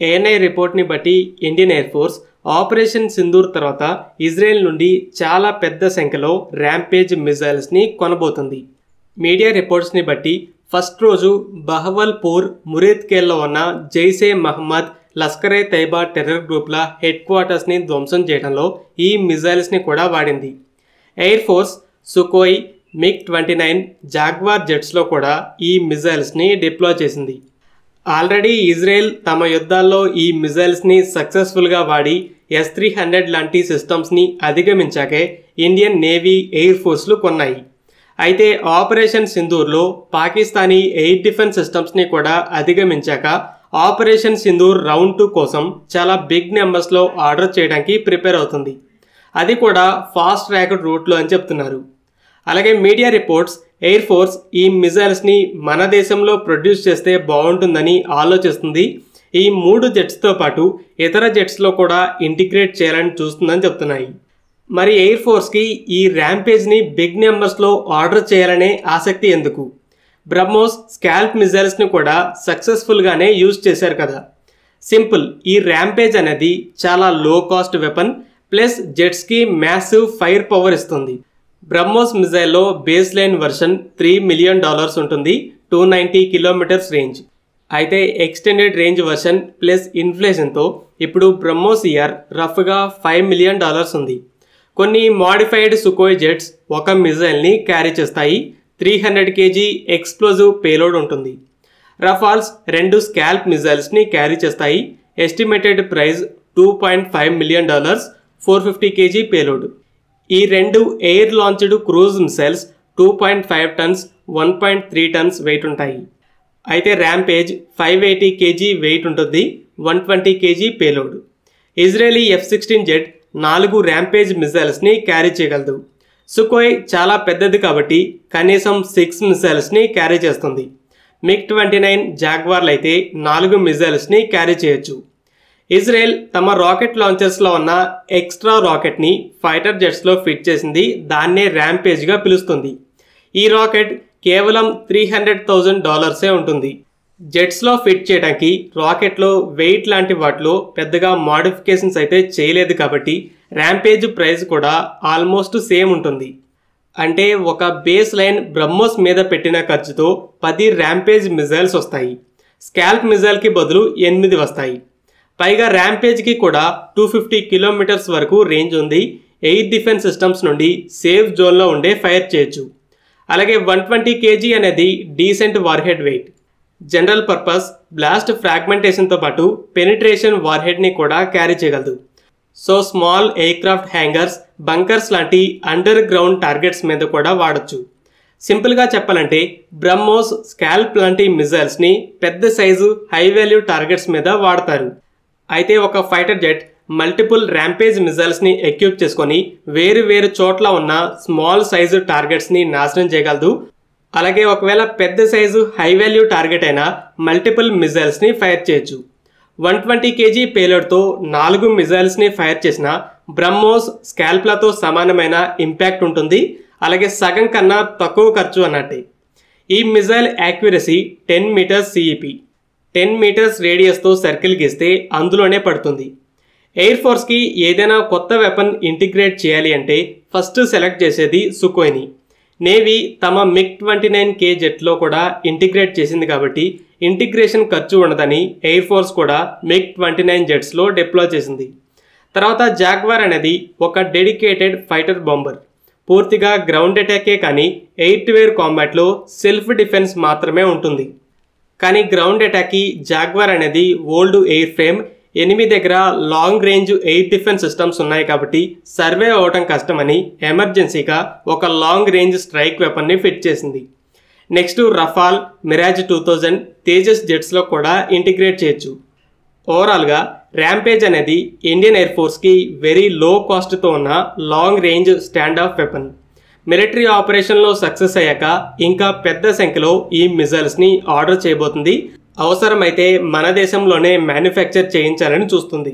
ANI రిపోర్ట్ని బట్టి Indian air force operation Sindoor తర్వాత ఇజ్రాయెల్ నుండి చాలా పెద్ద సంఖ్యలో ర్యాంపేజ్ మిజైల్స్ని కొనబోతుంది. మీడియా రిపోర్ట్స్ని బట్టి ఫస్ట్ రోజు బహవల్పూర్, మురేత్కేల్లో ఉన్న జైషే మహమ్మద్, లష్కరే తైబా టెర్రర్ గ్రూప్ల హెడ్ క్వార్టర్స్ని ధ్వంసం చేయడంలో ఈ మిజైల్స్ని కూడా వాడింది. Air force Sukhoi, MiG-29, Jaguar జెట్స్లో కూడా ఈ మిజైల్స్ని డిప్లాయ్ చేసింది. ఆల్రెడీ ఇజ్రాయెల్ తమ యుద్ధాల్లో ఈ మిజైల్స్ని సక్సెస్ఫుల్గా వాడి S-300 లాంటి సిస్టమ్స్ని అధిగమించాకే ఇండియన్ నేవీ ఎయిర్ ఫోర్స్లు కొన్నాయి. అయితే ఆపరేషన్ సింధూర్లో పాకిస్తానీ ఎయిర్ డిఫెన్స్ సిస్టమ్స్ని కూడా అధిగమించాక ఆపరేషన్ సింధూర్ రౌండ్ 2 కోసం చాలా బిగ్ నెంబర్స్లో ఆర్డర్ చేయడానికి ప్రిపేర్ అవుతుంది. అది కూడా ఫాస్ట్ ట్రాక్ రూట్లో అని చెప్తున్నారు. అలాగే మీడియా రిపోర్ట్స్ ఎయిర్ ఫోర్స్ ఈ మిజైల్స్ని మన దేశంలో ప్రొడ్యూస్ చేస్తే బాగుంటుందని ఆలోచిస్తుంది. ఈ 3 జెట్స్తో పాటు ఇతర జెట్స్లో కూడా ఇంటిగ్రేట్ చేయాలని చూస్తుందని చెప్తున్నాయి. మరి ఎయిర్ ఫోర్స్కి ఈ ర్యాంపేజ్ని బిగ్ నెంబర్స్లో ఆర్డర్ చేయాలనే ఆసక్తి ఎందుకు? బ్రహ్మోస్ స్కాల్ప్ మిజైల్స్ని కూడా సక్సెస్ఫుల్గానే యూజ్ చేశారు కదా. సింపుల్, ఈ ర్యాంపేజ్ అనేది చాలా లో కాస్ట్ వెపన్ ప్లస్ జెట్స్కి మ్యాసివ్ ఫైర్ పవర్ ఇస్తుంది. బ్రహ్మోస్ మిజైల్లో బేస్ లైన్ వర్షన్ $3 మిలియన్ ఉంటుంది, 290 కిలోమీటర్స్ రేంజ్. అయితే ఎక్స్టెండెడ్ రేంజ్ వర్షన్ ప్లస్ ఇన్ఫ్లేషన్తో ఇప్పుడు బ్రహ్మోస్ ఇయర్ రఫ్గా $5 మిలియన్ ఉంది. కొన్ని మాడిఫైడ్ సుకోయ్ జెట్స్ ఒక మిజైల్ని క్యారీ చేస్తాయి. 300 kg ఎక్స్ప్లోజివ్ పేలోడ్ ఉంటుంది. రఫాల్స్ 2 స్కాల్ప్ మిజైల్స్ని క్యారీ చేస్తాయి. Estimated price $2.5 million, 450 kg payload. ఈ 2 air launched cruise missiles 2.5 tons, 1.3 tons weight ఉంటాయి. అయితే ర్యాంపేజ్ 580 kg వెయిట్ ఉంటుంది, 120 kg payload. Israeli F-16 jet 4 rampage మిసైల్స్ని క్యారీ చేయగలదు. సుకోయ్ చాలా పెద్దది కాబట్టి కనీసం 6 మిసైల్స్ని క్యారీ చేస్తుంది. MiG-29 జాగ్వార్లు అయితే 4 మిజైల్స్ని క్యారీ చేయొచ్చు. ఇజ్రాయెల్ తమ రాకెట్ లాంచర్స్లో ఉన్న ఎక్స్ట్రా రాకెట్ని ఫైటర్ జెట్స్లో ఫిట్ చేసింది. దాన్నే ర్యాంపేజ్గా పిలుస్తుంది. ఈ రాకెట్ కేవలం $300,000 ఉంటుంది. జెట్స్లో ఫిట్ చేయడానికి రాకెట్లో వెయిట్ లాంటి వాటిలో పెద్దగా మాడిఫికేషన్స్ అయితే చేయలేదు కాబట్టి ర్యాంపేజ్ ప్రైస్ కూడా ఆల్మోస్ట్ సేమ్ ఉంటుంది. అంటే ఒక బేస్ లైన్ బ్రహ్మోస్ మీద పెట్టిన ఖర్చుతో 10 ర్యాంపేజ్ మిజైల్స్ వస్తాయి. స్కాల్ప్ మిజైల్కి బదులు 8 వస్తాయి. పైగా ర్యాంపేజ్కి కూడా 250 కిలోమీటర్స్ వరకు రేంజ్ ఉంది. ఎయిర్ డిఫెన్స్ సిస్టమ్స్ నుండి సేఫ్ జోన్లో ఉండే ఫైర్ చేయొచ్చు. అలాగే 120 kg అనేది decent warhead weight. General purpose blast ఫ్రాగ్మెంటేషన్తో పాటు పెనిట్రేషన్ వార్హెడ్ని కూడా క్యారీ చేయగలదు. So small aircraft hangars, bunkers లాంటి అండర్ గ్రౌండ్ టార్గెట్స్ మీద కూడా వాడచ్చు. సింపుల్గా చెప్పాలంటే బ్రహ్మోస్ స్కాల్ప్ లాంటి మిజైల్స్ని పెద్ద సైజు హై వాల్యూ టార్గెట్స్ మీద వాడతారు. అయితే ఒక ఫైటర్ జెట్ మల్టిపుల్ ర్యాంపేజ్ మిజైల్స్ని ఎక్విప్ చేసుకొని వేరు చోట్ల ఉన్న స్మాల్ సైజు టార్గెట్స్ని నాశనం చేయగలదు. అలాగే ఒకవేళ పెద్ద సైజు హై వాల్యూ టార్గెట్ అయినా మల్టిపుల్ మిజైల్స్ని ఫైర్ చేయొచ్చు. 120 kg పేలోడ్తో 4 మిజైల్స్ని ఫైర్ చేసిన బ్రహ్మోస్ స్కాల్ప్లతో సమానమైన ఇంపాక్ట్ ఉంటుంది. అలాగే సగం కన్నా తక్కువ ఖర్చు అన్నట్టే. ఈ missile accuracy 10 metres CEP, 10 metres రేడియస్తో సర్కిల్ గీస్తే అందులోనే పడుతుంది. ఎయిర్ ఫోర్స్కి ఏదైనా కొత్త వెపన్ ఇంటిగ్రేట్ చేయాలి అంటే ఫస్ట్ సెలెక్ట్ చేసేది సుకోయ్ని. నేవీ తమ MiG-29K జెట్లో కూడా ఇంటిగ్రేట్ చేసింది కాబట్టి ఇంటిగ్రేషన్ ఖర్చు ఉండదని ఎయిర్ ఫోర్స్ కూడా MiG-29 జెట్స్లో డిప్లాయ్ చేసింది. తర్వాత జాగ్వార్ అనేది ఒక డెడికేటెడ్ ఫైటర్ బాంబర్. పూర్తిగా గ్రౌండ్ అటాకే కానీ ఎయిర్ టు ఎయిర్ కాంబాట్లో సెల్ఫ్ డిఫెన్స్ మాత్రమే ఉంటుంది. కానీ గ్రౌండ్ అటాక్కి జాగ్వార్ అనేది ఓల్డ్ ఎయిర్ ఫ్రేమ్. 8 దగ్గర long range air defence systems ఉన్నాయి కాబట్టి సర్వే అవడం కష్టమని ఎమర్జెన్సీగా ఒక లాంగ్ రేంజ్ స్ట్రైక్ వెపన్ని ఫిట్ చేసింది. నెక్స్ట్ రఫాల్, మిరాజ్ 2000, తేజస్ జెట్స్లో కూడా ఇంటిగ్రేట్ చేయొచ్చు. ఓవరాల్గా ర్యాంపేజ్ అనేది ఇండియన్ ఎయిర్ ఫోర్స్కి వెరీ లో కాస్ట్తో ఉన్న long range stand of weapon. Military ఆపరేషన్లో సక్సెస్ అయ్యాక ఇంకా పెద్ద సంఖ్యలో ఈ మిజైల్స్ని ఆర్డర్ చేయబోతుంది. అవసరమైతే మన దేశంలోనే మ్యానుఫ్యాక్చర్ చేయించాలని చూస్తుంది.